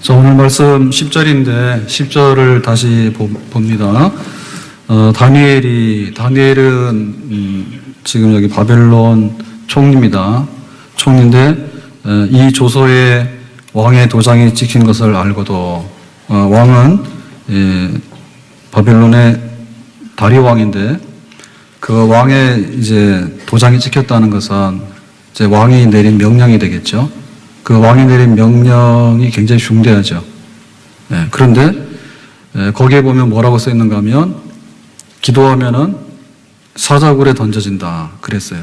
자, 오늘 말씀 10절인데 10절을 다시 봅니다. 다니엘은 지금 여기 바벨론 총리입니다. 총리인데 이 조서에 왕의 도장이 찍힌 것을 알고도 왕은 바벨론의 다리 왕인데 그 왕의 이제 도장이 찍혔다는 것은 이제 왕이 내린 명령이 되겠죠. 그 왕이 내린 명령이 굉장히 중대하죠. 그런데 거기에 보면 뭐라고 써 있는가 하면 기도하면은 사자굴에 던져진다 그랬어요.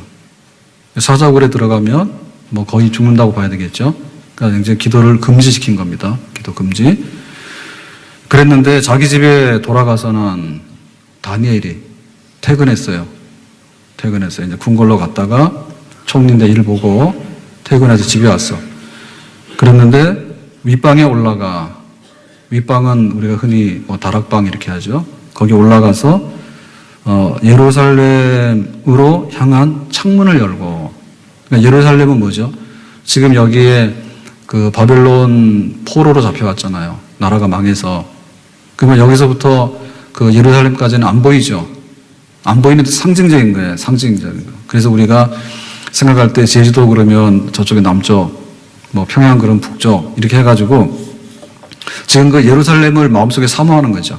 사자굴에 들어가면 뭐 거의 죽는다고 봐야 되겠죠. 그러니까 이제 기도를 금지시킨 겁니다. 기도 금지. 그랬는데 자기 집에 돌아가서는 다니엘이 퇴근했어요. 이제 궁궐로 갔다가 총리인데 일 보고 퇴근해서 집에 왔어. 그랬는데 윗방에 올라가, 윗방은 우리가 흔히 뭐 다락방 이렇게 하죠. 거기 올라가서 예루살렘으로 향한 창문을 열고, 그러니까 예루살렘은 뭐죠? 지금 여기에 그 바벨론 포로로 잡혀왔잖아요. 나라가 망해서. 그러면 여기서부터 그 예루살렘까지는 안 보이죠. 안 보이는데 상징적인 거예요. 상징적인 거. 그래서 우리가 생각할 때 제주도 그러면 저쪽에 남쪽, 뭐 평양 그럼 북쪽 이렇게 해가지고 지금 그 예루살렘을 마음속에 사모하는 거죠.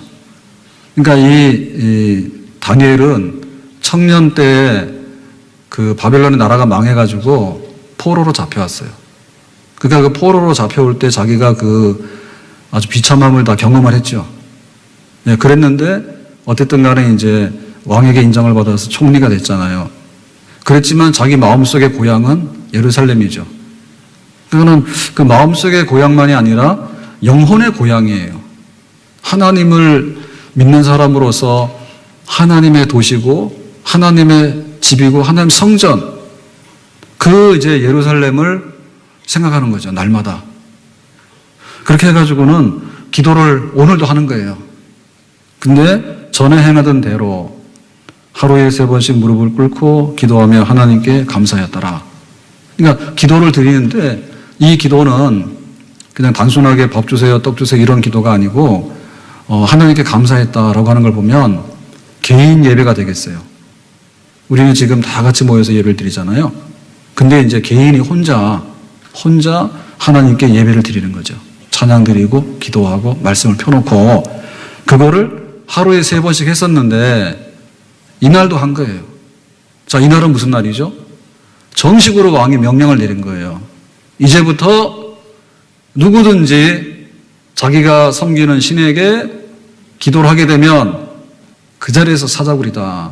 그러니까 이 다니엘은 청년 때 그 바벨론의 나라가 망해가지고 포로로 잡혀왔어요. 그러니까 그 포로로 잡혀올 때 자기가 그 아주 비참함을 다 경험을 했죠. 그랬는데 어쨌든 간에 이제 왕에게 인정을 받아서 총리가 됐잖아요. 그랬지만 자기 마음속의 고향은 예루살렘이죠. 그거는 그 마음속의 고향만이 아니라 영혼의 고향이에요. 하나님을 믿는 사람으로서 하나님의 도시고 하나님의 집이고 하나님 성전, 그 이제 예루살렘을 생각하는 거죠. 날마다. 그렇게 해가지고는 기도를 오늘도 하는 거예요. 근데 전에 행하던 대로 하루에 3번씩 무릎을 꿇고 기도하며 하나님께 감사했더라. 그러니까 기도를 드리는데 이 기도는 그냥 단순하게 밥 주세요, 떡 주세요 이런 기도가 아니고 하나님께 감사했다라고 하는 걸 보면 개인 예배가 되겠어요. 우리는 지금 다 같이 모여서 예배를 드리잖아요. 근데 이제 개인이 혼자 하나님께 예배를 드리는 거죠. 찬양 드리고 기도하고 말씀을 펴놓고 그거를 하루에 3번씩 했었는데 이날도 한 거예요. 자, 이날은 무슨 날이죠? 정식으로 왕이 명령을 내린 거예요. 이제부터 누구든지 자기가 섬기는 신에게 기도를 하게 되면 그 자리에서 사자굴이다.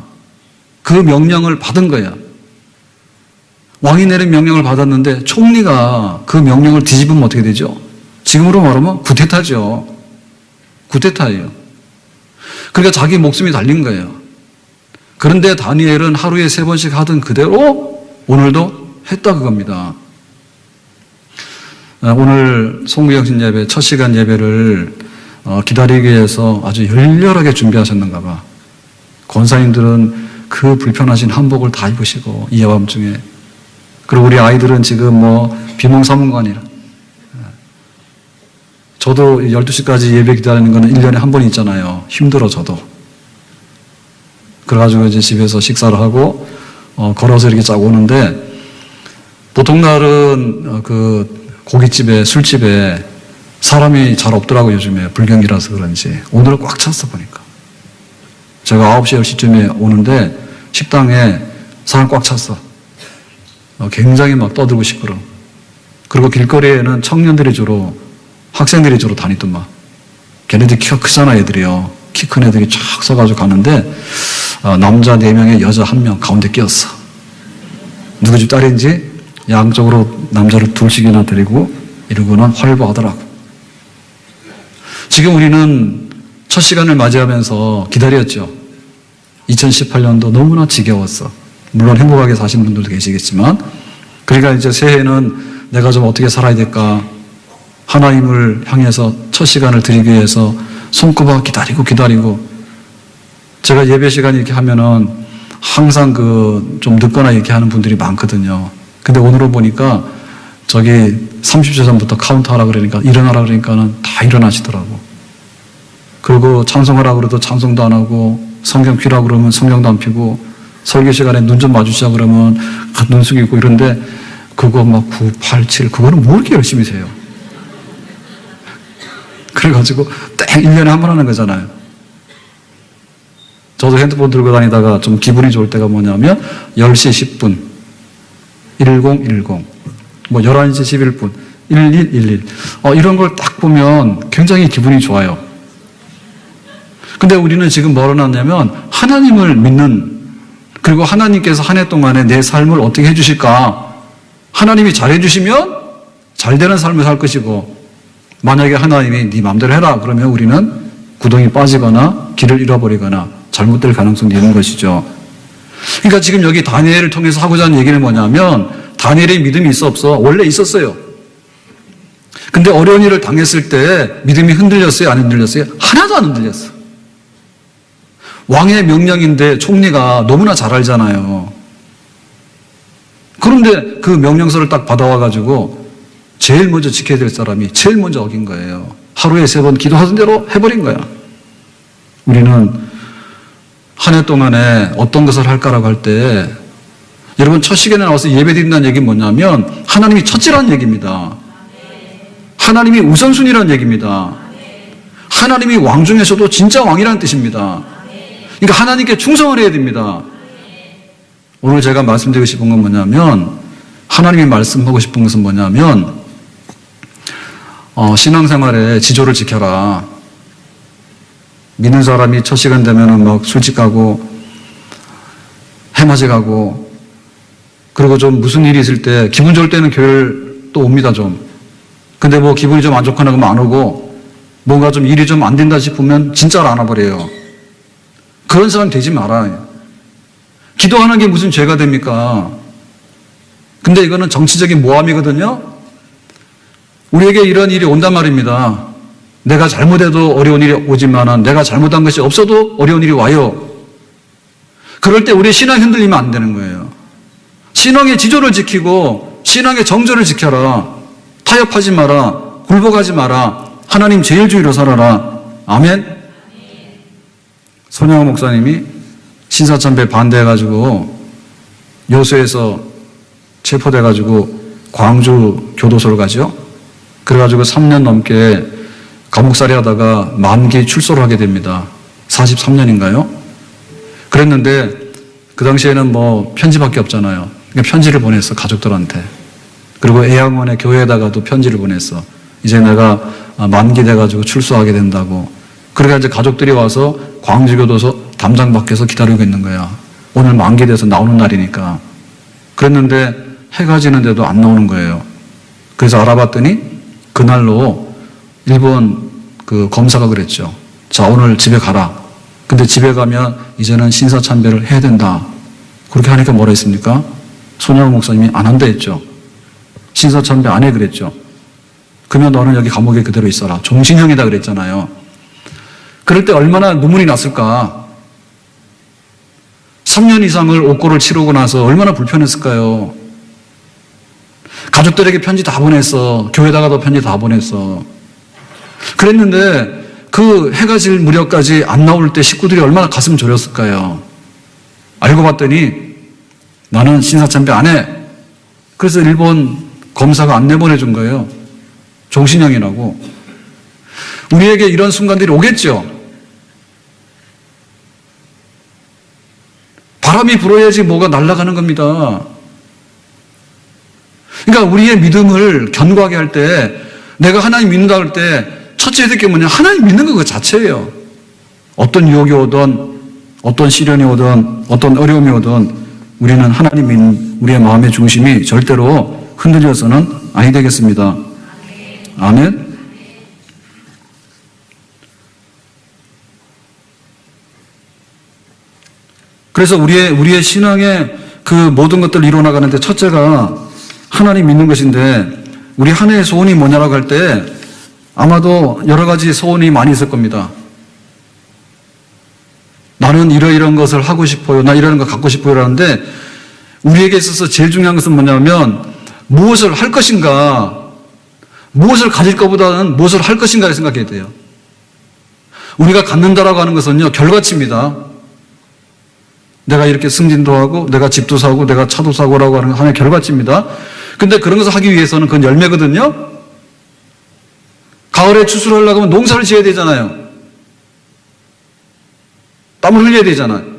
그 명령을 받은 거야. 왕이 내린 명령을 받았는데 총리가 그 명령을 뒤집으면 어떻게 되죠? 지금으로 말하면 구테타죠. 구테타예요. 그러니까 자기 목숨이 달린 거예요. 그런데 다니엘은 하루에 3번씩 하던 그대로 오늘도 했다 그겁니다. 오늘 송구영신 예배, 첫 시간 예배를 기다리기 위해서 아주 열렬하게 준비하셨는가 봐. 권사님들은 그 불편하신 한복을 다 입으시고 이 밤중에, 그리고 우리 아이들은 지금 뭐 비몽사몽간이라. 저도 12시까지 예배 기다리는 거는 1년에 한 번 있잖아요. 힘들어 저도. 그래가지고 이제 집에서 식사를 하고 걸어서 이렇게 쫙 오는데 보통 날은 그 고깃집에 술집에 사람이 잘 없더라고요. 요즘에 불경기라서 그런지. 오늘은 꽉 찼어 보니까. 제가 9시 10시쯤에 오는데 식당에 사람 꽉 찼어. 굉장히 막 떠들고 시끄러워. 그리고 길거리에는 청년들이 주로, 학생들이 주로 다니더만. 걔네들 키가 크잖아 애들이요. 키 큰 애들이 쫙 서가지고 가는데 남자 4명에 여자 1명 가운데 끼었어. 누구 집 딸인지 양쪽으로 남자를 2씩이나 데리고 이러고는 활보하더라고. 지금 우리는 첫 시간을 맞이하면서 기다렸죠. 2018년도 너무나 지겨웠어. 물론 행복하게 사시는 분들도 계시겠지만, 그러니까 이제 새해는 내가 좀 어떻게 살아야 될까, 하나님을 향해서 첫 시간을 드리기 위해서 손꼽아 기다리고 제가 예배 시간 이렇게 하면은 항상 좀 늦거나 이렇게 하는 분들이 많거든요. 근데 오늘은 보니까 저기 30초 전부터 카운트하라 그러니까, 일어나라 그러니까는 다 일어나시더라고. 그리고 찬송하라 그래도 찬송도 안 하고, 성경 피라 그러면 성경도 안 피고, 설교 시간에 눈 좀 마주치자 그러면 눈 숙이고 이런데, 그거 막 9, 8, 7, 그거는 뭐 이렇게 열심히 세요? 그래가지고 땡 1년에 한 번 하는 거잖아요. 저도 핸드폰 들고 다니다가 좀 기분이 좋을 때가 뭐냐면 10시 10분 1010 뭐 11시 11분 1111 이런 걸 딱 보면 굉장히 기분이 좋아요. 근데 우리는 지금 뭘 해놨냐면 하나님을 믿는, 그리고 하나님께서 한 해 동안에 내 삶을 어떻게 해주실까, 하나님이 잘해주시면 잘 되는 삶을 살 것이고, 만약에 하나님이 네 마음대로 해라 그러면 우리는 구덩이 빠지거나 길을 잃어버리거나 잘못될 가능성이 있는 것이죠. 그러니까 지금 여기 다니엘을 통해서 하고자 하는 얘기는 뭐냐면, 다니엘의 믿음이 있어 없어? 원래 있었어요. 근데 어려운 일을 당했을 때 믿음이 흔들렸어요? 안 흔들렸어요? 하나도 안 흔들렸어. 왕의 명령인데 총리가 너무나 잘 알잖아요. 그런데 그 명령서를 딱 받아와가지고 제일 먼저 지켜야 될 사람이 제일 먼저 어긴 거예요. 하루에 3번 기도하던 대로 해버린 거야. 우리는 한 해 동안에 어떤 것을 할까라고 할 때, 여러분 첫 시간에 나와서 예배드린다는 얘기는 뭐냐면 하나님이 첫째라는 얘기입니다. 하나님이 우선순위라는 얘기입니다. 하나님이 왕 중에서도 진짜 왕이라는 뜻입니다. 그러니까 하나님께 충성을 해야 됩니다. 오늘 제가 말씀드리고 싶은 건 뭐냐면, 하나님이 말씀하고 싶은 것은 뭐냐면, 신앙생활에 지조를 지켜라. 믿는 사람이 첫 시간 되면은 막 술집 가고, 해맞이 가고, 그리고 좀 무슨 일이 있을 때, 기분 좋을 때는 교회를 또 옵니다, 좀. 근데 뭐 기분이 좀 안 좋거나 그러면 안 오고, 뭔가 좀 일이 좀 안 된다 싶으면 진짜로 안 와버려요. 그런 사람 되지 말아요. 기도하는 게 무슨 죄가 됩니까? 근데 이거는 정치적인 모함이거든요. 우리에게 이런 일이 온단 말입니다. 내가 잘못해도 어려운 일이 오지만 내가 잘못한 것이 없어도 어려운 일이 와요. 그럴 때 우리 신앙이 흔들리면 안 되는 거예요. 신앙의 지조를 지키고 신앙의 정조를 지켜라. 타협하지 마라. 굴복하지 마라. 하나님 제일주의로 살아라. 아멘. 손영호 목사님이 신사참배 반대해가지고 요소에서 체포돼가지고 광주 교도소를 가죠. 그래가지고 3년 넘게 감옥살이 하다가 만기 출소를 하게 됩니다. 43년인가요? 그랬는데 그 당시에는 뭐 편지밖에 없잖아요. 그러니까 편지를 보냈어, 가족들한테. 그리고 애양원의 교회에다가도 편지를 보냈어. 이제 내가 만기 돼가지고 출소하게 된다고. 그러니까 이제 가족들이 와서 광주교도소 담장 밖에서 기다리고 있는 거야. 오늘 만기 돼서 나오는 날이니까. 그랬는데 해가 지는데도 안 나오는 거예요. 그래서 알아봤더니 그날로 일본 그 검사가 그랬죠. 자, 오늘 집에 가라. 근데 집에 가면 이제는 신사참배를 해야 된다. 그렇게 하니까 뭐라 했습니까? 손영호 목사님이 안 한다 했죠. 신사참배 안 해 그랬죠. 그러면 너는 여기 감옥에 그대로 있어라. 종신형이다 그랬잖아요. 그럴 때 얼마나 눈물이 났을까. 3년 이상을 옥고를 치르고 나서 얼마나 불편했을까요. 가족들에게 편지 다 보냈어. 교회에다가도 편지 다 보냈어. 그랬는데 그 해가 질 무렵까지 안 나올 때 식구들이 얼마나 가슴 졸였을까요. 알고 봤더니 나는 신사참배 안 해. 그래서 일본 검사가 안 내보내준 거예요. 종신형이라고. 우리에게 이런 순간들이 오겠죠. 바람이 불어야지 뭐가 날아가는 겁니다. 그러니까 우리의 믿음을 견고하게 할 때, 내가 하나님 믿는다 할 때 첫째 해야 될 게 뭐냐? 하나님 믿는 것 자체예요. 어떤 유혹이 오든 어떤 시련이 오든 어떤 어려움이 오든 우리는 하나님 믿는 우리의 마음의 중심이 절대로 흔들려서는 아니 되겠습니다. 아멘. 그래서 우리의 신앙의 그 모든 것들을 이루어나가는데 첫째가 하나님 믿는 것인데, 우리 한 해의 소원이 뭐냐라고 할 때 아마도 여러 가지 소원이 많이 있을 겁니다. 나는 이러이러한 것을 하고 싶어요. 나 이러이러한 거 갖고 싶어요. 라는데 우리에게 있어서 제일 중요한 것은 뭐냐면 무엇을 할 것인가, 무엇을 가질 것보다는 무엇을 할 것인가를 생각해야 돼요. 우리가 갖는다라고 하는 것은요, 결과치입니다. 내가 이렇게 승진도 하고, 내가 집도 사고, 내가 차도 사고라고 하는 하나의 결과치입니다. 근데 그런 것을 하기 위해서는 그건 열매거든요. 가을에 추수를 하려고 하면 농사를 지어야 되잖아요. 땀을 흘려야 되잖아요.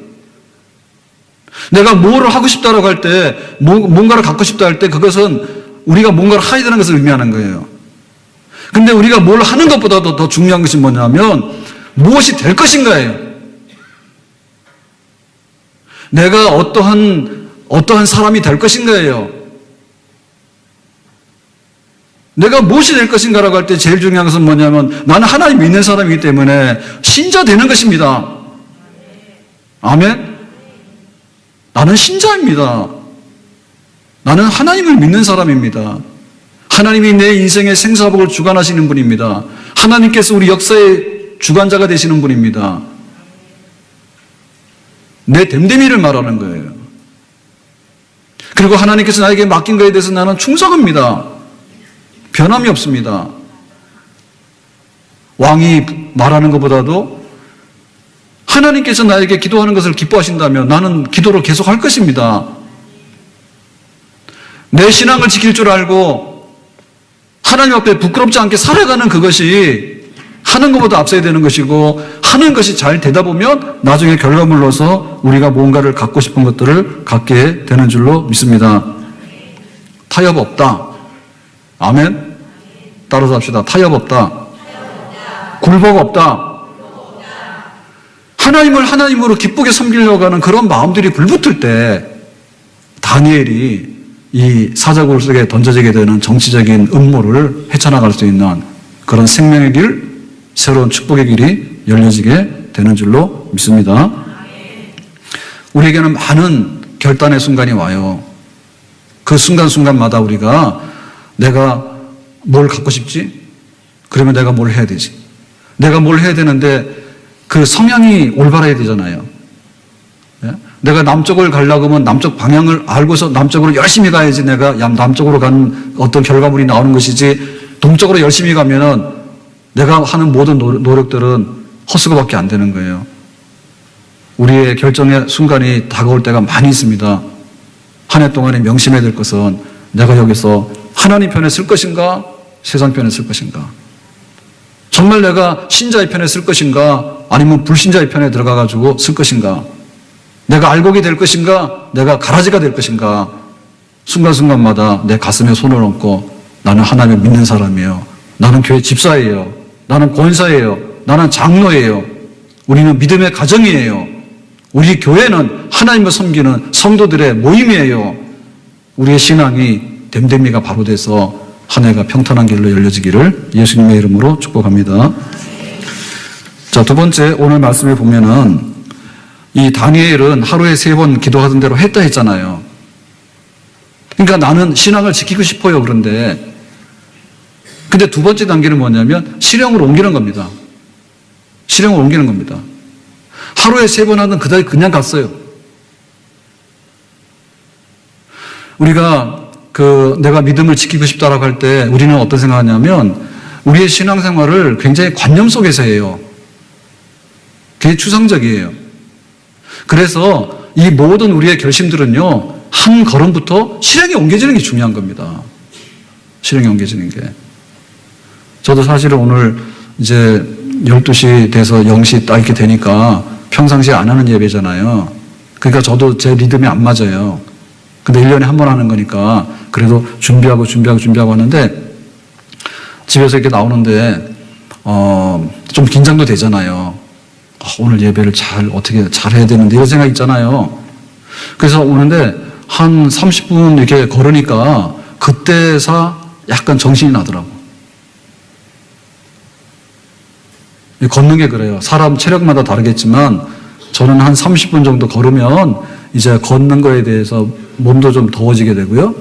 내가 뭐를 하고 싶다라고 할 때, 뭔가를 갖고 싶다 할 때 그것은 우리가 뭔가를 해야 되는 것을 의미하는 거예요. 근데 우리가 뭘 하는 것보다도 더 중요한 것이 뭐냐면 무엇이 될 것인가예요. 내가 어떠한 사람이 될 것인가예요. 내가 무엇이 될 것인가라고 할 때 제일 중요한 것은 뭐냐면 나는 하나님 믿는 사람이기 때문에 신자 되는 것입니다. 아멘? 나는 신자입니다. 나는 하나님을 믿는 사람입니다. 하나님이 내 인생의 생사복을 주관하시는 분입니다. 하나님께서 우리 역사의 주관자가 되시는 분입니다. 내 됨됨이를 말하는 거예요. 그리고 하나님께서 나에게 맡긴 것에 대해서 나는 충성합니다. 변함이 없습니다. 왕이 말하는 것보다도 하나님께서 나에게 기도하는 것을 기뻐하신다면 나는 기도를 계속 할 것입니다. 내 신앙을 지킬 줄 알고 하나님 앞에 부끄럽지 않게 살아가는 그것이 하는 것보다 앞서야 되는 것이고, 하는 것이 잘 되다 보면 나중에 결과물로서 우리가 뭔가를 갖고 싶은 것들을 갖게 되는 줄로 믿습니다. 타협 없다. 아멘. 따라서 합시다. 타협 없다. 굴복 없다. 하나님을 하나님으로 기쁘게 섬기려고 하는 그런 마음들이 불붙을 때 다니엘이 이 사자굴 속에 던져지게 되는 정치적인 음모를 헤쳐나갈 수 있는 그런 생명의 길, 새로운 축복의 길이 열려지게 되는 줄로 믿습니다. 우리에게는 많은 결단의 순간이 와요. 그 순간순간마다 우리가 내가 뭘 갖고 싶지? 그러면 내가 뭘 해야 되지? 내가 뭘 해야 되는데 그 성향이 올바라야 되잖아요. 내가 남쪽을 가려고 하면 남쪽 방향을 알고서 남쪽으로 열심히 가야지 내가 남쪽으로 간 어떤 결과물이 나오는 것이지, 동쪽으로 열심히 가면은 내가 하는 모든 노력들은 헛수고밖에 안 되는 거예요. 우리의 결정의 순간이 다가올 때가 많이 있습니다. 한 해 동안에 명심해야 될 것은 내가 여기서 하나님 편에 쓸 것인가, 세상 편에 쓸 것인가. 정말 내가 신자의 편에 쓸 것인가, 아니면 불신자의 편에 들어가가지고 쓸 것인가. 내가 알곡이 될 것인가, 내가 가라지가 될 것인가. 순간순간마다 내 가슴에 손을 얹고 나는 하나님을 믿는 사람이에요. 나는 교회 집사예요. 나는 권사예요. 나는 장로예요. 우리는 믿음의 가정이에요. 우리 교회는 하나님을 섬기는 성도들의 모임이에요. 우리의 신앙이 됨됨이가 바로 돼서 한 해가 평탄한 길로 열려지기를 예수님의 이름으로 축복합니다. 자, 두 번째 오늘 말씀에 보면은 이 다니엘은 하루에 3번 기도하던 대로 했다 했잖아요. 그러니까 나는 신앙을 지키고 싶어요. 그런데 두 번째 단계는 뭐냐면 실행으로 옮기는 겁니다. 실행으로 옮기는 겁니다. 하루에 3번 하던 그 자리 그냥 갔어요. 우리가 내가 믿음을 지키고 싶다라고 할 때 우리는 어떤 생각하냐면 우리의 신앙생활을 굉장히 관념 속에서 해요. 그게 추상적이에요. 그래서 이 모든 우리의 결심들은요, 한 걸음부터 실행에 옮겨지는 게 중요한 겁니다. 실행에 옮겨지는 게. 저도 사실은 오늘 이제 12시 돼서 0시 딱 이렇게 되니까 평상시에 안 하는 예배잖아요. 그러니까 저도 제 리듬이 안 맞아요. 근데 1년에 한 번 하는 거니까 그래도 준비하고 하는데 집에서 이렇게 나오는데 좀 긴장도 되잖아요. 오늘 예배를 어떻게 잘 해야 되는데 이런 생각 있잖아요. 그래서 오는데 한 30분 이렇게 걸으니까 그때서 약간 정신이 나더라고. 걷는 게 그래요. 사람 체력마다 다르겠지만 저는 한 30분 정도 걸으면 이제 걷는 거에 대해서 몸도 좀 더워지게 되고요.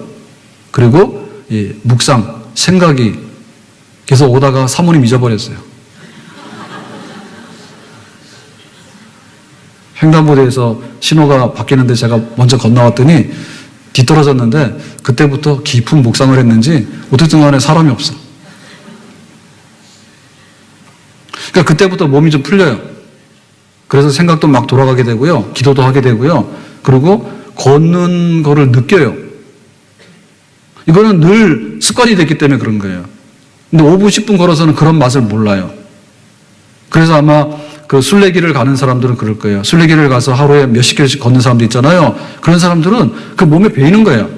그리고 이 묵상, 생각이 계속 오다가 사모님 잊어버렸어요. 횡단보도에서 신호가 바뀌는데 제가 먼저 건너왔더니 뒤떨어졌는데 그때부터 깊은 묵상을 했는지 어쨌든 간에 사람이 없어. 그러니까 그때부터 몸이 좀 풀려요. 그래서 생각도 막 돌아가게 되고요. 기도도 하게 되고요. 그리고 걷는 거를 느껴요. 이거는 늘 습관이 됐기 때문에 그런 거예요. 근데 5분, 10분 걸어서는 그런 맛을 몰라요. 그래서 아마 그 순례길을 가는 사람들은 그럴 거예요. 순례길을 가서 하루에 몇십 킬로씩 걷는 사람도 있잖아요. 그런 사람들은 그 몸에 배이는 거예요.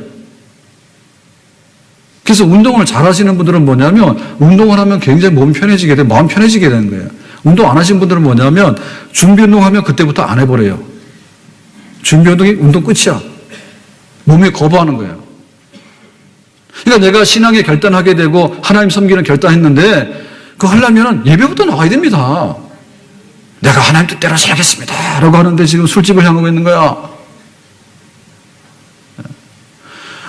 그래서 운동을 잘 하시는 분들은 뭐냐면 운동을 하면 굉장히 몸이 편해지게 돼, 마음 편해지게 되는 거예요. 운동 안 하신 분들은 뭐냐면 준비 운동하면 그때부터 안 해버려요. 준비 운동이 운동 끝이야. 몸이 거부하는 거예요. 그러니까 내가 신앙에 결단하게 되고 하나님 섬기는 결단했는데 그거 하려면 예배부터 나와야 됩니다. 내가 하나님 뜻대로 살겠습니다 라고 하는데 지금 술집을 향하고 있는 거야.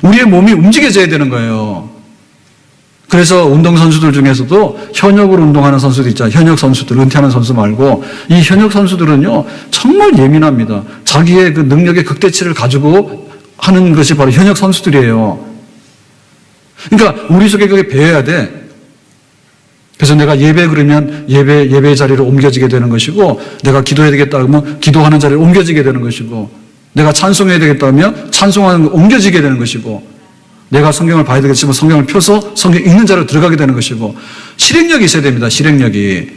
우리의 몸이 움직여져야 되는 거예요. 그래서 운동선수들 중에서도 현역으로 운동하는 선수도 있잖아요. 현역 선수들, 은퇴하는 선수 말고 이 현역 선수들은요 정말 예민합니다. 자기의 그 능력의 극대치를 가지고 하는 것이 바로 현역 선수들이에요. 그러니까 우리 속에 그게 배워야 돼. 그래서 내가 예배 그러면 예배 자리로 옮겨지게 되는 것이고, 내가 기도해야 되겠다 그러면 기도하는 자리로 옮겨지게 되는 것이고, 내가 찬송해야 되겠다 하면 찬송하는 거 옮겨지게 되는 것이고, 내가 성경을 봐야 되겠지만 성경을 펴서 성경 읽는 자리로 들어가게 되는 것이고, 실행력이 있어야 됩니다. 실행력이.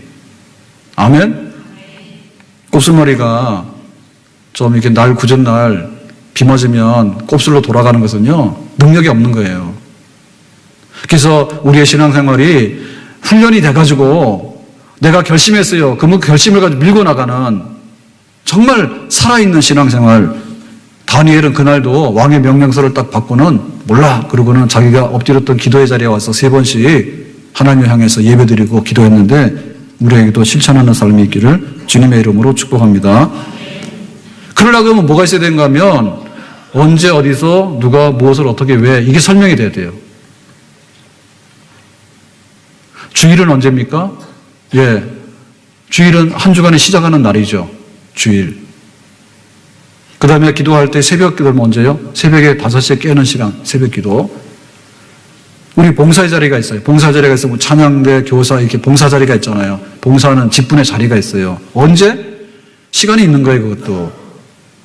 아멘? 곱슬머리가 좀 이렇게 날 굳은 날 비 맞으면 곱슬로 돌아가는 것은요 능력이 없는 거예요. 그래서 우리의 신앙생활이 훈련이 돼가지고 내가 결심했어요. 그 결심을 가지고 밀고 나가는 정말 살아있는 신앙생활. 다니엘은 그날도 왕의 명령서를 딱 받고는 몰라. 그러고는 자기가 엎드렸던 기도의 자리에 와서 3번씩 하나님을 향해서 예배드리고 기도했는데 우리에게도 실천하는 삶이 있기를 주님의 이름으로 축복합니다. 그러려고 하면 뭐가 있어야 되는가 하면 언제 어디서 누가 무엇을 어떻게 왜 이게 설명이 돼야 돼요. 주일은 언제입니까? 예. 주일은 한 주간에 시작하는 날이죠. 주일. 그 다음에 기도할 때 새벽 기도는 언제요? 새벽에 5시에 깨는 시간, 새벽 기도. 우리 봉사의 자리가 있어요. 봉사 자리가 있으면 찬양대, 교사 이렇게 봉사 자리가 있잖아요. 봉사는 직분의 자리가 있어요. 언제? 시간이 있는 거예요, 그것도.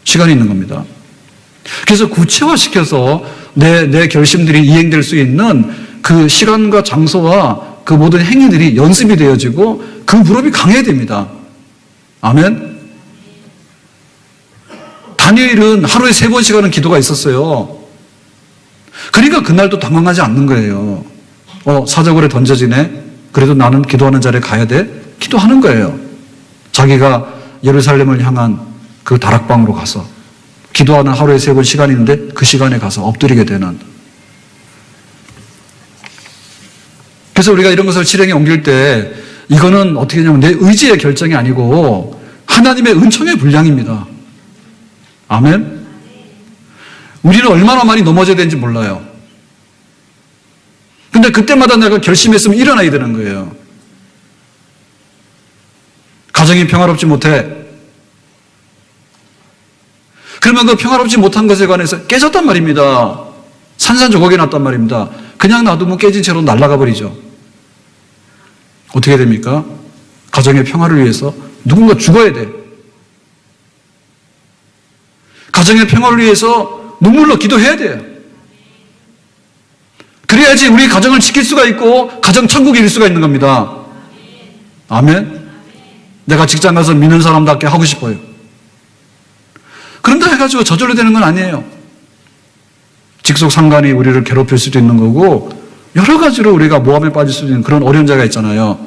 시간이 있는 겁니다. 그래서 구체화시켜서 내 결심들이 이행될 수 있는 그 시간과 장소와 그 모든 행위들이 연습이 되어지고 그 무릎이 강해야 됩니다. 아멘? 다니엘은 하루에 3번씩 하는 기도가 있었어요. 그러니까 그날도 당황하지 않는 거예요. 사자굴에 던져지네? 그래도 나는 기도하는 자리에 가야 돼? 기도하는 거예요. 자기가 예루살렘을 향한 그 다락방으로 가서 기도하는 하루에 3번 시간이 있는데 그 시간에 가서 엎드리게 되는. 그래서 우리가 이런 것을 실행에 옮길 때 이거는 어떻게 하냐면 내 의지의 결정이 아니고 하나님의 은총의 분량입니다. 아멘? 우리는 얼마나 많이 넘어져야 되는지 몰라요. 근데 그때마다 내가 결심했으면 일어나야 되는 거예요. 가정이 평화롭지 못해. 그러면 그 평화롭지 못한 것에 관해서 깨졌단 말입니다. 산산조각이 났단 말입니다. 그냥 놔두면 깨진 채로 날아가 버리죠. 어떻게 됩니까? 가정의 평화를 위해서 누군가 죽어야 돼. 가정의 평화를 위해서 눈물로 기도해야 돼요. 그래야지 우리 가정을 지킬 수가 있고 가정 천국에 이룰 수가 있는 겁니다. 아멘? 내가 직장 가서 믿는 사람답게 하고 싶어요. 그런다 해가지고 저절로 되는 건 아니에요. 직속 상관이 우리를 괴롭힐 수도 있는 거고 여러 가지로 우리가 모함에 빠질 수도 있는 그런 어려운 자가 있잖아요.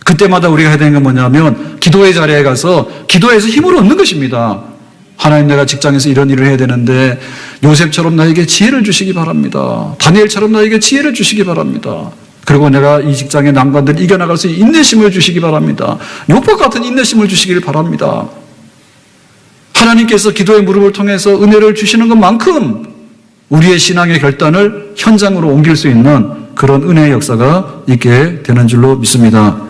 그때마다 우리가 해야 되는 건 뭐냐면 기도의 자리에 가서 기도해서 힘을 얻는 것입니다. 하나님, 내가 직장에서 이런 일을 해야 되는데 요셉처럼 나에게 지혜를 주시기 바랍니다. 다니엘처럼 나에게 지혜를 주시기 바랍니다. 그리고 내가 이 직장의 난관들을 이겨나갈 수 있는 인내심을 주시기 바랍니다. 욥과 같은 인내심을 주시길 바랍니다. 하나님께서 기도의 무릎을 통해서 은혜를 주시는 것만큼 우리의 신앙의 결단을 현장으로 옮길 수 있는 그런 은혜의 역사가 있게 되는 줄로 믿습니다.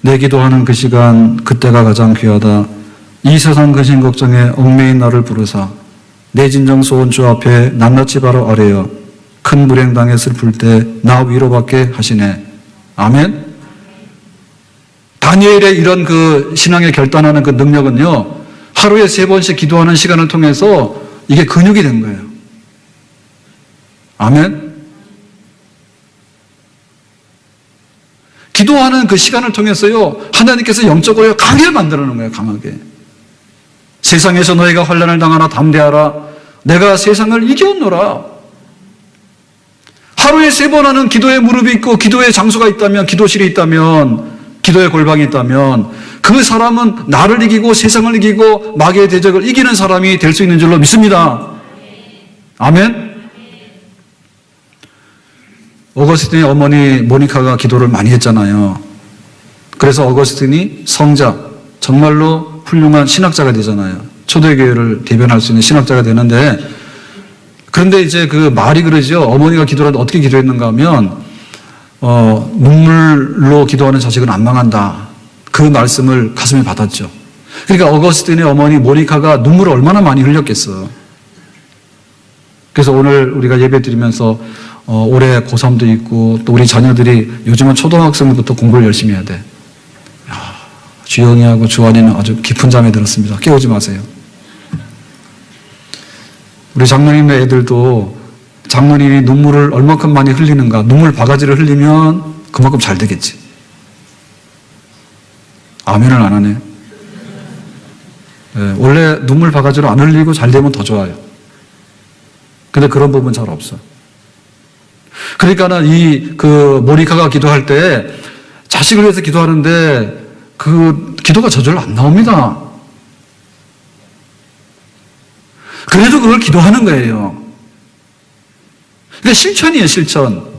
내 기도하는 그 시간, 그때가 가장 귀하다. 이 세상 근심 걱정에 얽매인 나를 부르사 내 진정 소원 주 앞에 낱낱이 바로 아뢰어 큰 불행 당해 슬플 때 나 위로받게 하시네. 아멘. 다니엘의 이런 그 신앙에 결단하는 그 능력은요, 하루에 3번씩 기도하는 시간을 통해서 이게 근육이 된 거예요. 아멘? 기도하는 그 시간을 통해서요, 하나님께서 영적으로 강하게 만들어 놓은 거예요, 강하게. 세상에서 너희가 환난을 당하나 담대하라. 내가 세상을 이겼노라. 하루에 3번 하는 기도의 무릎이 있고, 기도의 장소가 있다면, 기도실이 있다면, 기도의 골방이 있다면, 그 사람은 나를 이기고 세상을 이기고 마귀의 대적을 이기는 사람이 될 수 있는 줄로 믿습니다. 아멘? 어거스틴의 어머니 모니카가 기도를 많이 했잖아요. 그래서 어거스틴이 성자, 정말로 훌륭한 신학자가 되잖아요. 초대교회를 대변할 수 있는 신학자가 되는데, 그런데 이제 그 말이 그러죠. 어머니가 기도를 할 때 어떻게 기도했는가 하면, 눈물로 기도하는 자식은 안 망한다. 그 말씀을 가슴에 받았죠. 그러니까 어거스틴의 어머니 모니카가 눈물을 얼마나 많이 흘렸겠어. 그래서 오늘 우리가 예배 드리면서 올해 고3도 있고, 또 우리 자녀들이 요즘은 초등학생부터 공부를 열심히 해야 돼. 야, 주영이하고 주환이는 아주 깊은 잠에 들었습니다. 깨우지 마세요. 우리 장로님의 애들도 장로님이 눈물을 얼마큼 많이 흘리는가, 눈물 바가지를 흘리면 그만큼 잘 되겠지. 아멘을 안 하네. 네, 원래 눈물 바가지로 안 흘리고 잘 되면 더 좋아요. 근데 그런 부분 잘 없어. 그러니까는 모니카가 기도할 때 자식을 위해서 기도하는데 그 기도가 저절로 안 나옵니다. 그래도 그걸 기도하는 거예요. 그러니까 실천이에요, 실천.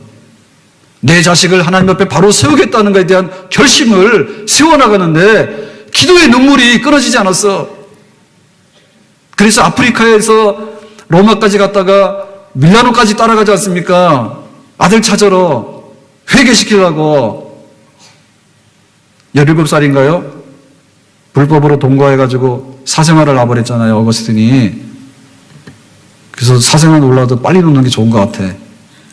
내 자식을 하나님 앞에 바로 세우겠다는 것에 대한 결심을 세워나가는데 기도의 눈물이 끊어지지 않았어. 그래서 아프리카에서 로마까지 갔다가 밀라노까지 따라가지 않습니까? 아들 찾으러 회개시키려고. 17살인가요? 불법으로 동거해가지고 사생활을 놔버렸잖아요, 어거스틴이. 그래서 사생활 올라도 빨리 놓는 게 좋은 것 같아.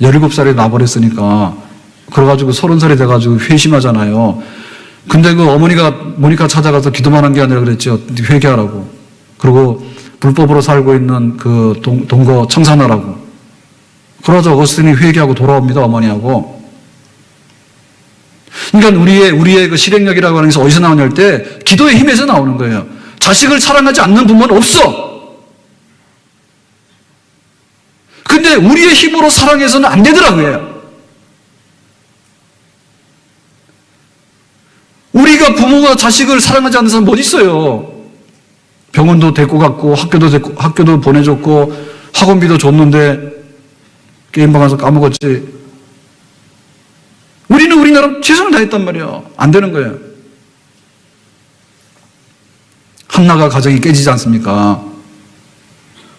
17살에 놔버렸으니까. 그래가지고 30살이 돼가지고 회심하잖아요. 근데 그 어머니가 모니카 찾아가서 기도만 한 게 아니라 그랬죠. 회개하라고. 그리고 불법으로 살고 있는 그 동거 청산하라고. 그러자 어거스틴이 회개하고 돌아옵니다, 어머니하고. 그러니까 우리의 그 실행력이라고 하는 것이 어디서 나오냐 할 때 기도의 힘에서 나오는 거예요. 자식을 사랑하지 않는 부모는 없어. 근데 우리의 힘으로 사랑해서는 안 되더라고요. 우리가 부모가 자식을 사랑하지 않는 사람 뭐 있어요? 병원도 데리고 갔고, 학교도 보내줬고, 학원비도 줬는데, 게임방 가서 까먹었지. 우리는 우리나라 최선을 다했단 말이에요. 안 되는 거예요. 한나가 가정이 깨지지 않습니까?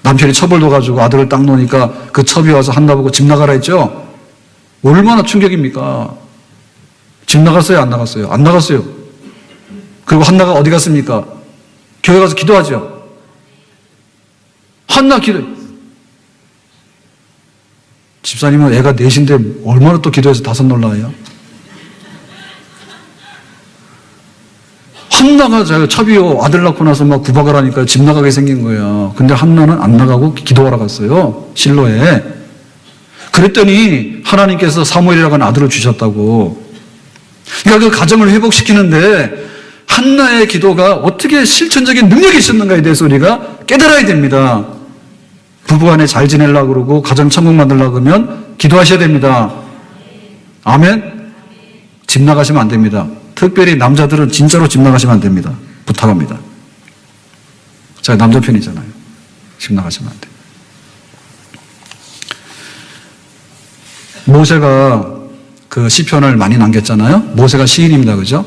남편이 첩을 둬가지고 아들을 딱 놓으니까 그 첩이 와서 한나 보고 집 나가라 했죠? 얼마나 충격입니까? 집 나갔어요? 안 나갔어요? 안 나갔어요. 그리고 한나가 어디 갔습니까? 교회 가서 기도하죠. 한나 기도. 집사님은 애가 넷인데 얼마나 또 기도해서 5 놀라요? 한나가 첩이요 아들 낳고 나서 막 구박을 하니까 집 나가게 생긴 거예요. 근데 한나는 안 나가고 기도하러 갔어요. 실로에. 그랬더니 하나님께서 사무엘이라고 하는 아들을 주셨다고. 그러니까 그 가정을 회복시키는데 한나의 기도가 어떻게 실천적인 능력이 있었는가에 대해서 우리가 깨달아야 됩니다. 부부간에 잘 지내려고 그러고 가정 천국 만들려고 그러면 기도하셔야 됩니다. 아멘? 집 나가시면 안 됩니다. 특별히 남자들은 진짜로 집 나가시면 안 됩니다. 부탁합니다. 제가 남자 편이잖아요. 집 나가시면 안 돼요. 모세가 그 시편을 많이 남겼잖아요. 모세가 시인입니다. 그죠?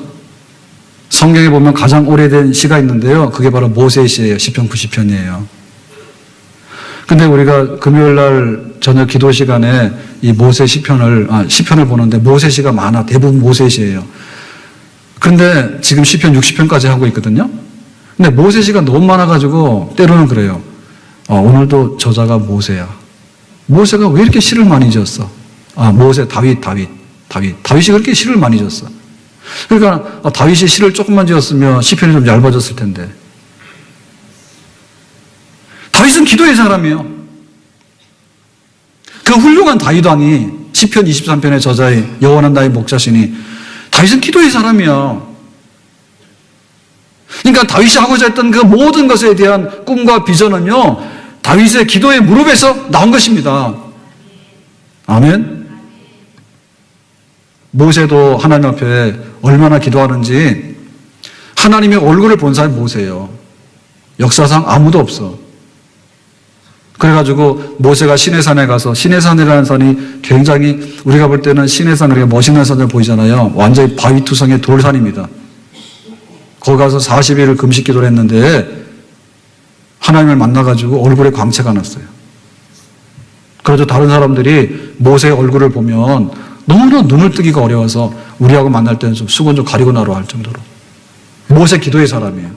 성경에 보면 가장 오래된 시가 있는데요. 그게 바로 모세의 시예요. 시편 90편이에요. 근데 우리가 금요일 날 저녁 기도 시간에 이 모세 시편을 보는데 모세 시가 많아. 대부분 모세 시예요. 그런데 지금 시편 60편까지 하고 있거든요. 근데 모세 시가 너무 많아가지고 때로는 그래요. 오늘도 저자가 모세야. 모세가 왜 이렇게 시를 많이 지었어? 모세, 다윗이 그렇게 시를 많이 지었어. 그러니까 다윗이 시를 조금만 지었으면 시편이 좀 얇아졌을 텐데. 다윗은 기도의 사람이에요. 그 훌륭한 다윗 왕이 시편 23편의 저자의 여호와는 나의 목자시니 다윗은 기도의 사람이야. 그러니까 다윗이 하고자 했던 그 모든 것에 대한 꿈과 비전은요, 다윗의 기도의 무릎에서 나온 것입니다. 아멘. 모세도 하나님 앞에 얼마나 기도하는지 하나님의 얼굴을 본 사람이 모세예요. 역사상 아무도 없어. 그래가지고 모세가 시내산에 가서, 시내산이라는 산이 굉장히 우리가 볼 때는 시내산 그렇게 멋있는 산을 보이잖아요. 완전히 바위투성의 돌산입니다. 거기 가서 40일을 금식 기도를 했는데 하나님을 만나가지고 얼굴에 광채가 났어요. 그래서 다른 사람들이 모세의 얼굴을 보면 너무나 눈을 뜨기가 어려워서 우리하고 만날 때는 좀 수건 좀 가리고 나로 할 정도로. 모세 기도의 사람이에요.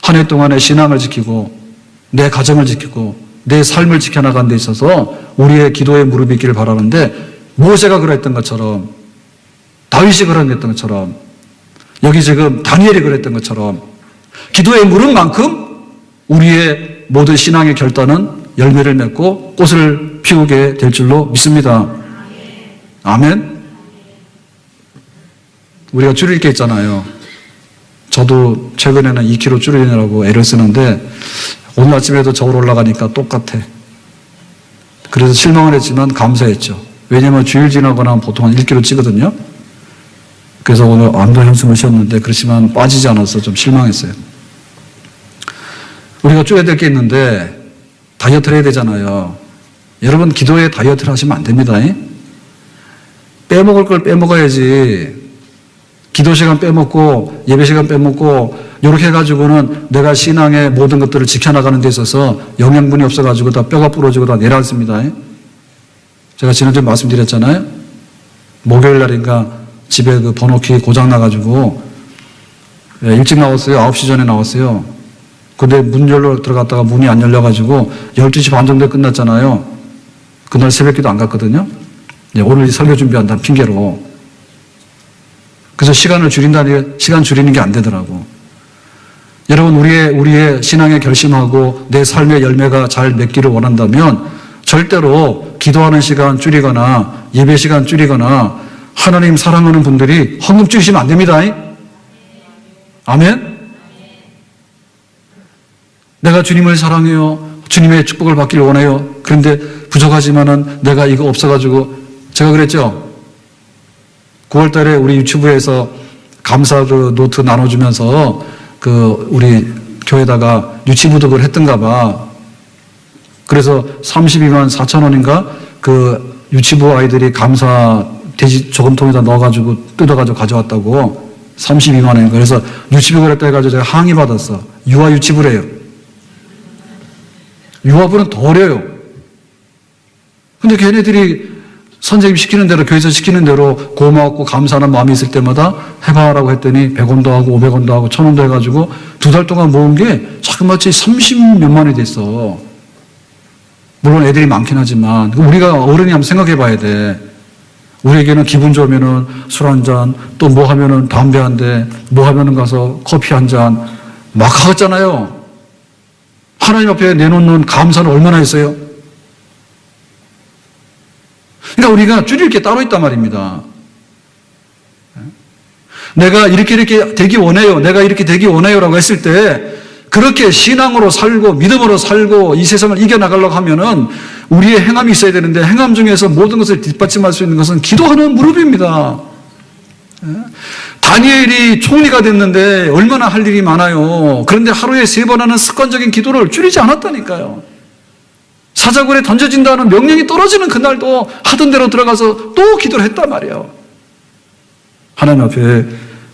한 해 동안의 신앙을 지키고 내 가정을 지키고 내 삶을 지켜나가는 데 있어서 우리의 기도의 무릎이 있기를 바라는데, 모세가 그랬던 것처럼, 다윗이 그랬던 것처럼, 여기 지금 다니엘이 그랬던 것처럼 기도의 무릎만큼 우리의 모든 신앙의 결단은 열매를 맺고 꽃을 피우게 될 줄로 믿습니다. 아멘. 우리가 줄일 게 있잖아요. 저도 최근에는 2kg 줄이느라고 애를 쓰는데 오늘 아침에도 저울 올라가니까 똑같아. 그래서 실망을 했지만 감사했죠. 왜냐하면 주일 지나거나 보통 한 1kg 찌거든요. 그래서 오늘 암도 한숨을 쉬었는데 그렇지만 빠지지 않아서 좀 실망했어요. 우리가 줄여야 될 게 있는데 다이어트를 해야 되잖아요. 여러분, 기도에 다이어트를 하시면 안 됩니다. 빼먹을 걸 빼먹어야지. 기도 시간 빼먹고 예배 시간 빼먹고 이렇게 해가지고는 내가 신앙의 모든 것들을 지켜나가는 데 있어서 영양분이 없어가지고 다 뼈가 부러지고 다 내려앉습니다. 제가 지난주에 말씀드렸잖아요. 목요일 날인가 집에 그 번호키 고장 나가지고 일찍 나왔어요. 9시 전에 나왔어요. 근데 문 열러 들어갔다가 문이 안 열려가지고 12시 반 정도에 끝났잖아요. 그날 새벽기도 안 갔거든요. 오늘 설교 준비한다는 핑계로. 그래서 시간을 줄인다니, 시간 줄이는 게 안 되더라고. 여러분, 우리의 신앙에 결심하고 내 삶의 열매가 잘 맺기를 원한다면 절대로 기도하는 시간 줄이거나 예배 시간 줄이거나 하나님 사랑하는 분들이 헌금 줄이시면 안 됩니다. 아멘? 내가 주님을 사랑해요. 주님의 축복을 받기를 원해요. 그런데 부족하지만은 내가 이거 없어가지고, 제가 그랬죠. 9월 달에 우리 유튜브에서 감사 그 노트 나눠주면서 우리 교회에다가 유치부득을 했던가 봐. 그래서 32만 4천 원인가 그 유치부 아이들이 감사 돼지 저금통에다 넣어가지고 뜯어가지고 가져왔다고. 32만 원인가. 그래서 유치부를 했다 해가지고 제가 항의 받았어. 유아 유치부래요. 유아부는 더 어려요. 근데 걔네들이 선생님 시키는 대로, 교회에서 시키는 대로 고맙고 감사하는 마음이 있을 때마다 해봐라고 했더니 100원도 하고 500원도 하고 1000원도 해가지고 2달 동안 모은 게 자그마치 30몇만 원이 됐어. 물론 애들이 많긴 하지만 우리가 어른이 한번 생각해 봐야 돼. 우리에게는 기분 좋으면은 술 한 잔, 또 뭐 하면은 담배 한 대, 뭐 하면은 가서 커피 한 잔 막 하겠잖아요. 하나님 앞에 내놓는 감사는 얼마나 했어요? 그러니까 우리가 줄일 게 따로 있단 말입니다. 내가 이렇게 되기 원해요. 내가 이렇게 되기 원해요라고 했을 때 그렇게 신앙으로 살고 믿음으로 살고 이 세상을 이겨나가려고 하면은 우리의 행함이 있어야 되는데 행함 중에서 모든 것을 뒷받침할 수 있는 것은 기도하는 무릎입니다. 다니엘이 총리가 됐는데 얼마나 할 일이 많아요. 그런데 하루에 3번 하는 습관적인 기도를 줄이지 않았다니까요. 사자굴에 던져진다는 명령이 떨어지는 그날도 하던 대로 들어가서 또 기도를 했단 말이에요. 하나님 앞에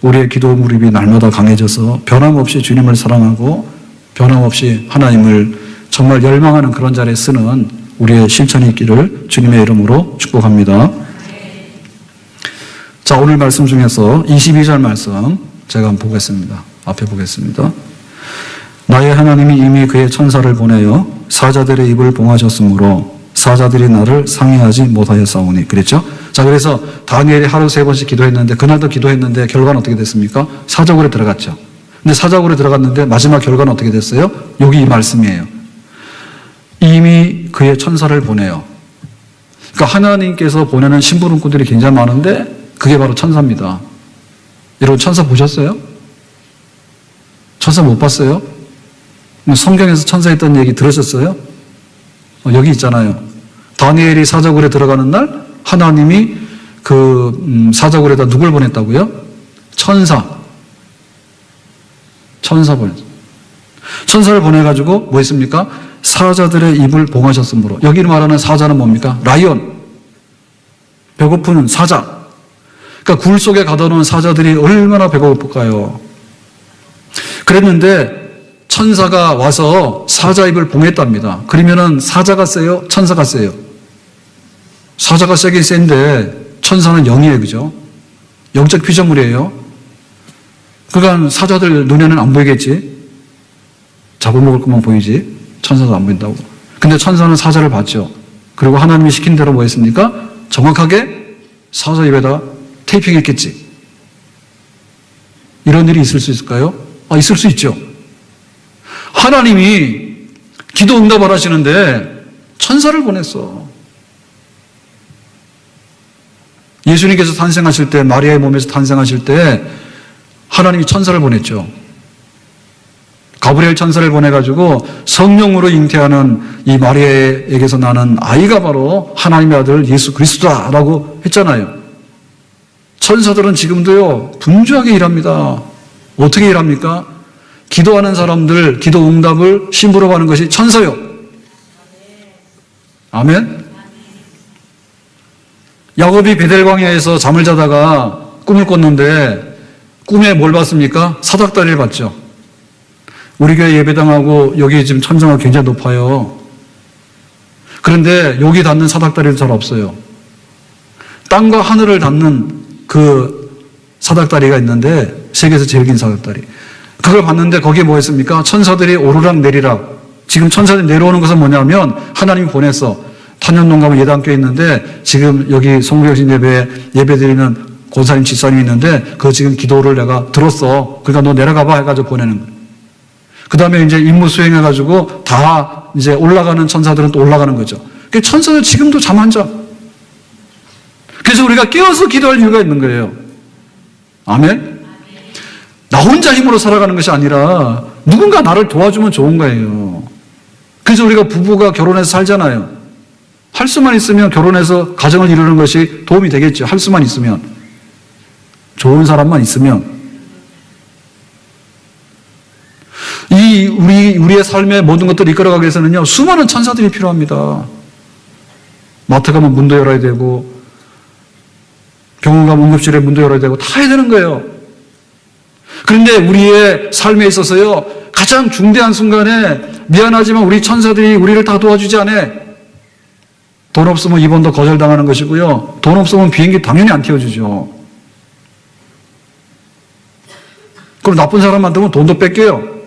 우리의 기도 무릎이 날마다 강해져서 변함없이 주님을 사랑하고 변함없이 하나님을 정말 열망하는 그런 자리에 쓰는 우리의 실천이 있기를 주님의 이름으로 축복합니다. 자, 오늘 말씀 중에서 22절 말씀 제가 한번 보겠습니다. 앞에 보겠습니다. 나의 하나님이 이미 그의 천사를 보내어 사자들의 입을 봉하셨으므로 사자들이 나를 상해하지 못하였사오니. 그랬죠? 자, 그래서 다니엘이 하루 3번씩 기도했는데, 그날도 기도했는데 결과는 어떻게 됐습니까? 사자굴에 들어갔죠. 근데 사자굴에 들어갔는데 마지막 결과는 어떻게 됐어요? 여기 이 말씀이에요. 이미 그의 천사를 보내요. 그러니까 하나님께서 보내는 심부름꾼들이 굉장히 많은데 그게 바로 천사입니다. 여러분 천사 보셨어요? 천사 못 봤어요? 성경에서 천사 있다는 얘기 들으셨어요? 여기 있잖아요. 다니엘이 사자굴에 들어가는 날 하나님이 그 사자굴에다 누굴 보냈다고요? 천사 보냈어요. 천사를 보내가지고 뭐 했습니까? 사자들의 입을 봉하셨으므로. 여기 말하는 사자는 뭡니까? 라이언. 배고픈 사자. 그러니까 굴 속에 가둬놓은 사자들이 얼마나 배고플까요? 그랬는데 천사가 와서 사자 입을 봉했답니다. 그러면은 사자가 세요? 천사가 세요? 사자가 세긴 센데 천사는 0이에요. 그죠? 영적 피조물이에요. 그러니까 사자들 눈에는 안 보이겠지. 잡아먹을 것만 보이지. 천사도 안 보인다고. 근데 천사는 사자를 봤죠. 그리고 하나님이 시킨 대로 뭐 했습니까? 정확하게 사자 입에다 테이핑했겠지. 이런 일이 있을 수 있을까요? 있을 수 있죠. 하나님이 기도 응답을 하시는데 천사를 보냈어. 예수님께서 탄생하실 때, 마리아의 몸에서 탄생하실 때 하나님이 천사를 보냈죠. 가브리엘 천사를 보내가지고 성령으로 잉태하는 이 마리아에게서 나는 아이가 바로 하나님의 아들 예수 그리스도다라고 했잖아요. 천사들은 지금도요 분주하게 일합니다. 어떻게 일합니까? 기도하는 사람들 기도 응답을 심부름하는 것이 천사요. 아멘. 야곱이 베델 광야에서 잠을 자다가 꿈을 꿨는데 꿈에 뭘 봤습니까? 사닥다리를 봤죠. 우리 교회 예배당하고 여기 지금 천정가 굉장히 높아요. 그런데 여기 닿는 사닥다리도 잘 없어요. 땅과 하늘을 닿는 그 사닥다리가 있는데 세계에서 제일 긴 사닥다리. 그걸 봤는데 거기에 뭐 했습니까? 천사들이 오르락 내리락. 지금 천사들이 내려오는 것은 뭐냐면 하나님이 보냈어. 탄현동 가면 예당교회 있는데 지금 여기 성부경신 예배드리는 권사님 집사님이 있는데 그 지금 기도를 내가 들었어. 그러니까 너 내려가봐 해가지고 보내는 거예요. 그 다음에 이제 임무 수행해가지고 다 이제 올라가는 천사들은 또 올라가는 거죠. 그 천사는 지금도 잠 안 자. 그래서 우리가 깨어서 기도할 이유가 있는 거예요. 아멘? 나 혼자 힘으로 살아가는 것이 아니라 누군가 나를 도와주면 좋은 거예요. 그래서 우리가 부부가 결혼해서 살잖아요. 할 수만 있으면 결혼해서 가정을 이루는 것이 도움이 되겠죠. 할 수만 있으면. 좋은 사람만 있으면. 우리의 삶의 모든 것들을 이끌어가기 위해서는요, 수많은 천사들이 필요합니다. 마트 가면 문도 열어야 되고, 병원 가면 응급실에 문도 열어야 되고, 다 해야 되는 거예요. 그런데 우리의 삶에 있어서요, 가장 중대한 순간에 미안하지만 우리 천사들이 우리를 다 도와주지 않아. 돈 없으면 입원도 거절당하는 것이고요. 돈 없으면 비행기 당연히 안 태워주죠. 그럼 나쁜 사람 만들면 돈도 뺏겨요.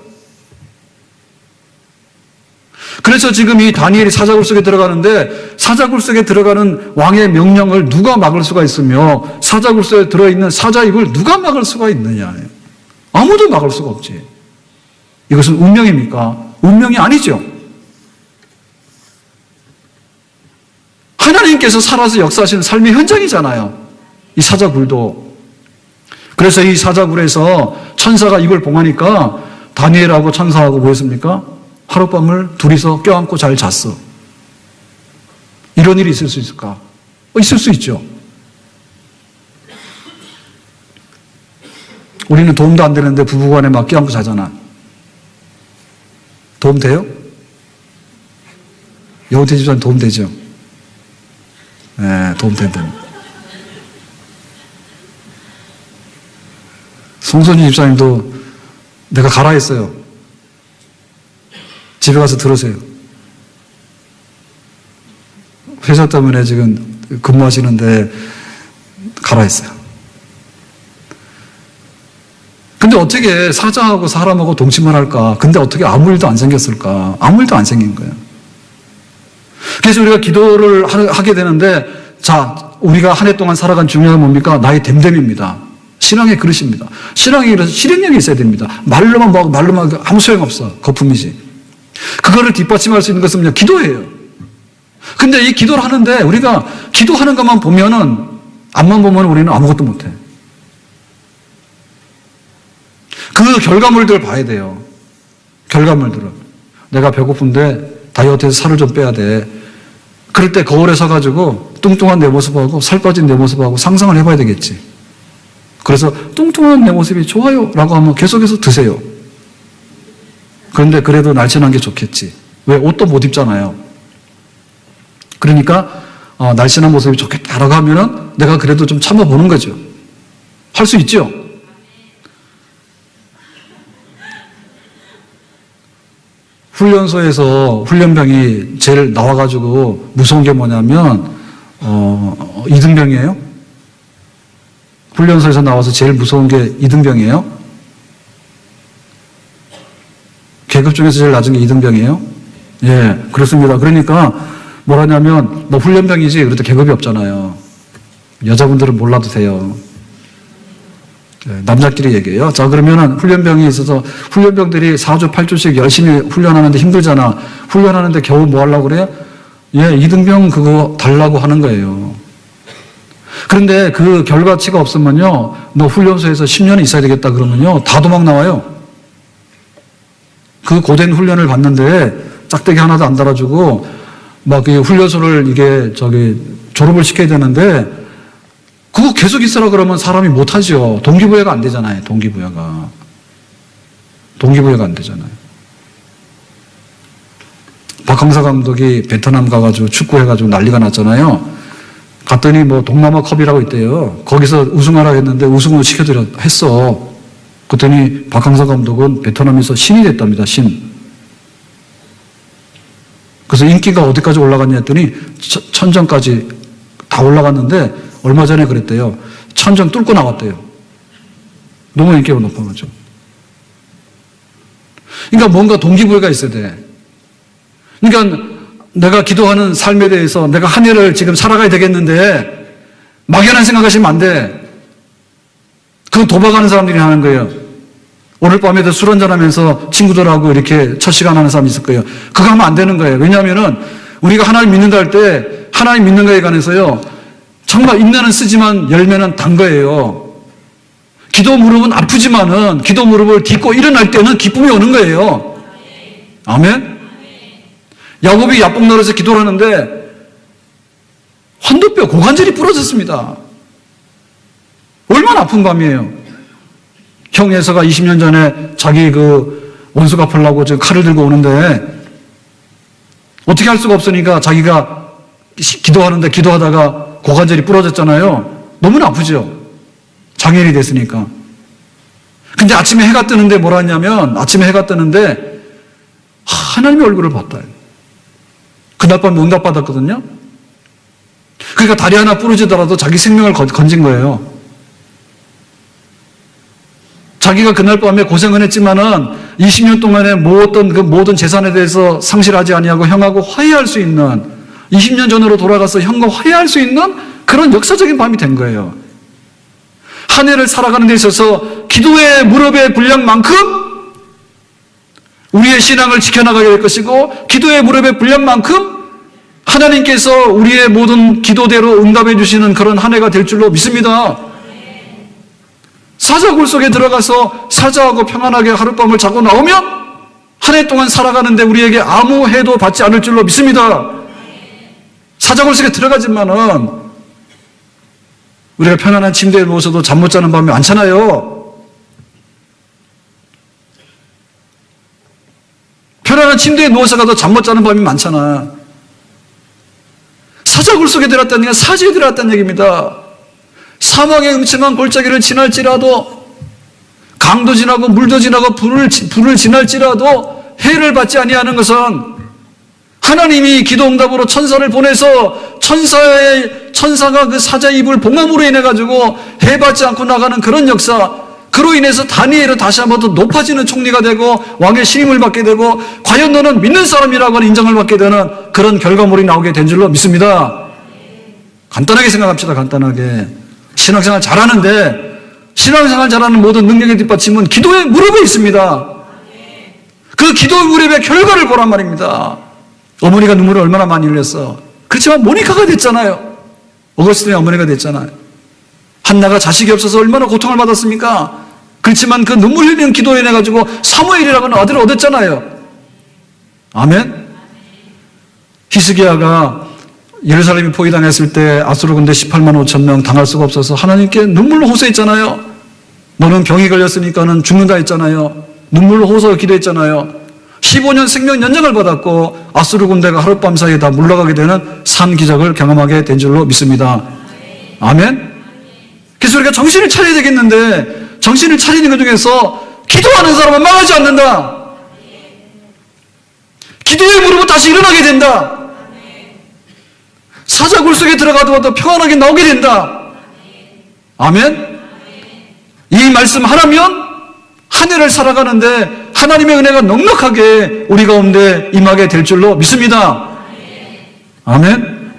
그래서 지금 이 다니엘이 사자굴 속에 들어가는데 사자굴 속에 들어가는 왕의 명령을 누가 막을 수가 있으며 사자굴 속에 들어있는 사자 입을 누가 막을 수가 있느냐. 아무도 막을 수가 없지. 이것은 운명입니까? 운명이 아니죠. 하나님께서 살아서 역사하시는 삶의 현장이잖아요. 이 사자굴도. 그래서 이 사자굴에서 천사가 입을 봉하니까 다니엘하고 천사하고 뭐 했습니까? 하룻밤을 둘이서 껴안고 잘 잤어. 이런 일이 있을 수 있을까? 있을 수 있죠. 우리는 도움도 안 되는데 부부간에 막 껴안고 자잖아. 도움 돼요? 여우태 집사님 도움 되죠? 네, 도움 된다. 송선희 집사님도 내가 가라 했어요. 집에 가서 들으세요. 회사 때문에 지금 근무하시는데 가라 했어요. 근데 어떻게 사자하고 사람하고 동침을 할까? 근데 어떻게 아무 일도 안 생겼을까? 아무 일도 안 생긴 거예요. 그래서 우리가 기도를 하게 되는데, 자, 우리가 한 해 동안 살아간 중요한 뭡니까? 나의 됨됨입니다. 신앙의 그릇입니다. 신앙이 그래서 실행력이 있어야 됩니다. 말로만 뭐하고 말로만 하고 아무 소용없어. 거품이지. 그거를 뒷받침할 수 있는 것은 기도예요. 근데 이 기도를 하는데 우리가 기도하는 것만 보면은, 앞만 보면 우리는 아무것도 못해. 그 결과물들을 봐야 돼요. 결과물들을. 내가 배고픈데 다이어트해서 살을 좀 빼야 돼. 그럴 때 거울에 서가지고 뚱뚱한 내 모습하고 살 빠진 내 모습하고 상상을 해봐야 되겠지. 그래서 뚱뚱한 내 모습이 좋아요 라고 하면 계속해서 드세요. 그런데 그래도 날씬한 게 좋겠지. 왜? 옷도 못 입잖아요. 그러니까 날씬한 모습이 좋겠다라고 하면은 내가 그래도 좀 참아보는 거죠. 할 수 있죠. 훈련소에서 훈련병이 제일 나와가지고 무서운 게 뭐냐면 이등병이에요. 훈련소에서 나와서 제일 무서운 게 이등병이에요. 계급 중에서 제일 낮은 게 이등병이에요. 예, 그렇습니다. 그러니까 뭐라냐면 너 훈련병이지? 그럴 때 계급이 없잖아요. 여자분들은 몰라도 돼요. 남자끼리 얘기해요. 자, 그러면은 훈련병이 있어서 훈련병들이 4주, 8주씩 열심히 훈련하는데 힘들잖아. 훈련하는데 겨우 뭐 하려고 그래요? 예, 이등병 그거 달라고 하는 거예요. 그런데 그 결과치가 없으면요, 너 훈련소에서 10년은 있어야 되겠다 그러면요, 다 도망 나와요. 그 고된 훈련을 받는데 짝대기 하나도 안 달아주고, 막 이 훈련소를 졸업을 시켜야 되는데, 그거 계속 있으라 그러면 사람이 못하죠. 동기부여가 안 되잖아요. 동기부여가 안 되잖아요. 박항서 감독이 베트남 가가지고 축구해가지고 난리가 났잖아요. 갔더니 뭐 동남아 컵이라고 있대요. 거기서 우승하라 했는데 우승을 했어. 그랬더니 박항서 감독은 베트남에서 신이 됐답니다. 신. 그래서 인기가 어디까지 올라갔냐 했더니 천정까지 다 올라갔는데 얼마 전에 그랬대요. 천정 뚫고 나왔대요. 너무 인기가 높아가지고. 그러니까 뭔가 동기부여가 있어야 돼. 그러니까 내가 기도하는 삶에 대해서 내가 한 해를 지금 살아가야 되겠는데 막연한 생각하시면 안 돼. 그건 도박하는 사람들이 하는 거예요. 오늘 밤에도 술 한잔하면서 친구들하고 이렇게 첫 시간 하는 사람이 있을 거예요. 그거 하면 안 되는 거예요. 왜냐하면은 우리가 하나님 믿는다 할 때 하나님 믿는 거에 관해서요, 정말 인내는 쓰지만 열매는 단 거예요. 기도 무릎은 아프지만은 기도 무릎을 딛고 일어날 때는 기쁨이 오는 거예요. 아멘? 야곱이 야복 노릇에 기도를 하는데 환도뼈 고관절이 부러졌습니다. 얼마나 아픈 밤이에요. 형 예서가 20년 전에 자기 그 원수 갚으려고 지금 칼을 들고 오는데 어떻게 할 수가 없으니까 자기가 기도하는데 기도하다가 고관절이 부러졌잖아요. 너무나 아프죠. 장애인이 됐으니까. 근데 아침에 해가 뜨는데 뭐라 했냐면, 아침에 해가 뜨는데 하나님의 얼굴을 봤다. 그날 밤에 응답받았거든요. 그러니까 다리 하나 부러지더라도 자기 생명을 건진 거예요. 자기가 그날 밤에 고생은 했지만은 20년 동안에 모았던 그 모든 재산에 대해서 상실하지 아니하고 형하고 화해할 수 있는, 20년 전으로 돌아가서 형과 화해할 수 있는 그런 역사적인 밤이 된 거예요. 한 해를 살아가는 데 있어서 기도의 무릎의 분량만큼 우리의 신앙을 지켜나가게 될 것이고, 기도의 무릎의 분량만큼 하나님께서 우리의 모든 기도대로 응답해 주시는 그런 한 해가 될 줄로 믿습니다. 사자굴 속에 들어가서 사자하고 평안하게 하룻밤을 자고 나오면 한 해 동안 살아가는데 우리에게 아무 해도 받지 않을 줄로 믿습니다. 사자굴 속에 들어가지만은 우리가 편안한 침대에 누워서도 잠 못 자는 밤이 많잖아요. 편안한 침대에 누워서 가도 잠 못 자는 밤이 많잖아. 사자굴 속에 들어갔다는 게 사지에 들어갔다는 얘기입니다. 사막의 음침한 골짜기를 지날지라도, 강도 지나고 물도 지나고 불을 지날지라도 해를 받지 아니하는 것은 하나님이 기도 응답으로 천사를 보내서 천사가 그 사자 입을 봉함으로 인해 가지고 해 받지 않고 나가는 그런 역사, 그로 인해서 다니엘은 다시 한번 더 높아지는 총리가 되고 왕의 신임을 받게 되고 과연 너는 믿는 사람이라고 하는 인정을 받게 되는 그런 결과물이 나오게 된 줄로 믿습니다. 간단하게 생각합시다. 간단하게. 신앙생활 잘하는데 신앙생활 잘하는 모든 능력의 뒷받침은 기도의 무릎에 있습니다. 그 기도의 무릎의 결과를 보란 말입니다. 어머니가 눈물을 얼마나 많이 흘렸어. 그렇지만 모니카가 됐잖아요. 어거스틴의 어머니가 됐잖아요. 한나가 자식이 없어서 얼마나 고통을 받았습니까? 그렇지만 그 눈물 흘리는 기도에 인해 가지고 사무엘이라고 하는 아들을 얻었잖아요. 아멘. 히스기야가 예루살렘이 포위당했을 때 아수르 군대 18만 5천 명 당할 수가 없어서 하나님께 눈물로 호소했잖아요. 너는 병이 걸렸으니까는 죽는다 했잖아요. 눈물로 호소 기도했잖아요. 15년 생명 연장을 받았고 아수르 군대가 하룻밤 사이에 다 물러가게 되는 산 기적을 경험하게 된 줄로 믿습니다. 아멘. 그래서 우리가 정신을 차려야 되겠는데 정신을 차리는 것 중에서 기도하는 사람은 망하지 않는다. 기도의 무릎은 다시 일어나게 된다. 사자굴 속에 들어가도 평안하게 나오게 된다. 아멘. 이 말씀 하나면 한 해를 살아가는데 하나님의 은혜가 넉넉하게 우리 가운데 임하게 될 줄로 믿습니다. 아멘.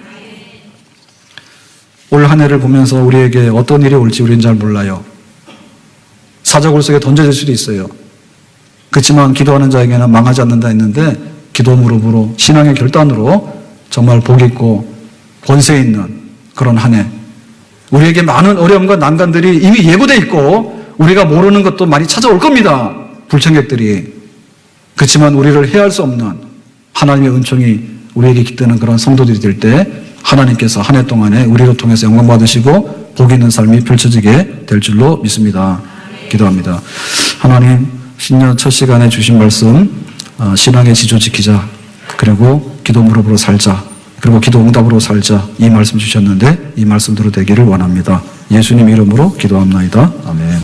올 한 해를 보면서 우리에게 어떤 일이 올지 우리는 잘 몰라요. 사자굴 속에 던져질 수도 있어요. 그렇지만 기도하는 자에게는 망하지 않는다 했는데 기도 무릎으로 신앙의 결단으로 정말 복 있고 권세 있는 그런 한 해. 우리에게 많은 어려움과 난관들이 이미 예고되어 있고 우리가 모르는 것도 많이 찾아올 겁니다. 불청객들이. 그렇지만 우리를 해할 수 없는 하나님의 은총이 우리에게 깃드는 그런 성도들이 될 때 하나님께서 한 해 동안에 우리로 통해서 영광 받으시고 복 있는 삶이 펼쳐지게 될 줄로 믿습니다. 기도합니다. 하나님, 신년 첫 시간에 주신 말씀, 신앙의 지조 지키자, 그리고 기도 무릎으로 살자, 그리고 기도 응답으로 살자, 이 말씀 주셨는데 이 말씀대로 되기를 원합니다. 예수님 이름으로 기도합나이다. 아멘.